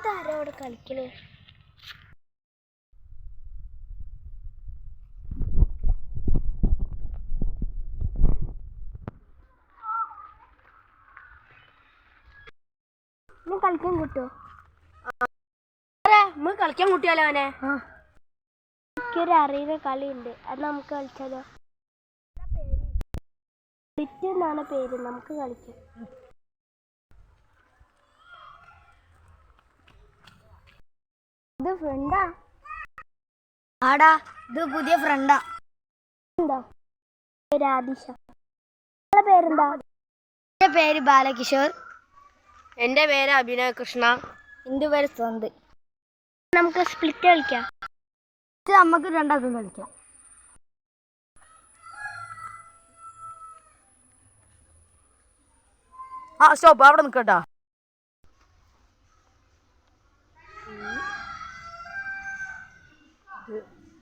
ഇതാരോട് കളിക്കല്? കളിക്കാൻ കിട്ടുമോ? നമുക്ക് കളിക്കാൻ കൂട്ടിയാലോ അവനെ? എനിക്കൊരു അറിയുന്ന കളിയുണ്ട്, അത് നമുക്ക് കളിച്ചാലോ? എന്നാണ് പേര്, നമുക്ക് കളിക്കാം. ഇത് ഫ്രണ്ടാ? ആടാ, ഇത് പുതിയ ഫ്രണ്ടാ. എന്താ പേര്? ആദിശ. നിങ്ങളുടെ പേരെന്താ? എന്റെ പേര് ബാലകിഷോർ. എന്റെ പേര് അഭിനവ് കൃഷ്ണ. എന്റെ പേര് സ്വന്ത്. നമുക്ക് സ്പ്ലിറ്റ് കളിക്കാം. നമുക്ക് രണ്ടാൾക്കും കളിക്കാം. സ്റ്റോപ്പ്, അവിടെ നിൽക്കട്ടാ.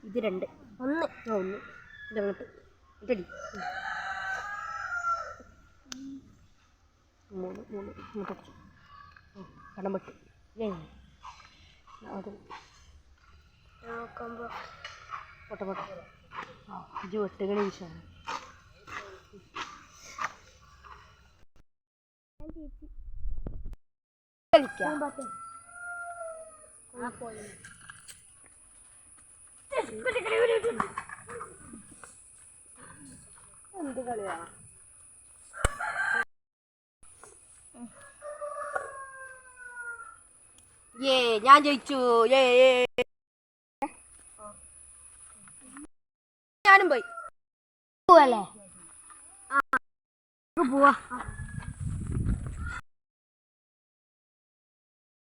ഇത് രണ്ട്, ഒന്ന് ഇതങ്ങോട്ട് ഇതടി, മൂന്ന് ഇങ്ങോട്ട് കടം പെട്ട് നോക്കുമ്പോ പൊട്ട പൊട്ട ഇജ് വെട്ടുകണി വിഷയാണ്. എന്ത് കളിയാ? ഞാൻ ജയിച്ചു. ഞാനും പോയി. പോവല്ലേ? പോവാ.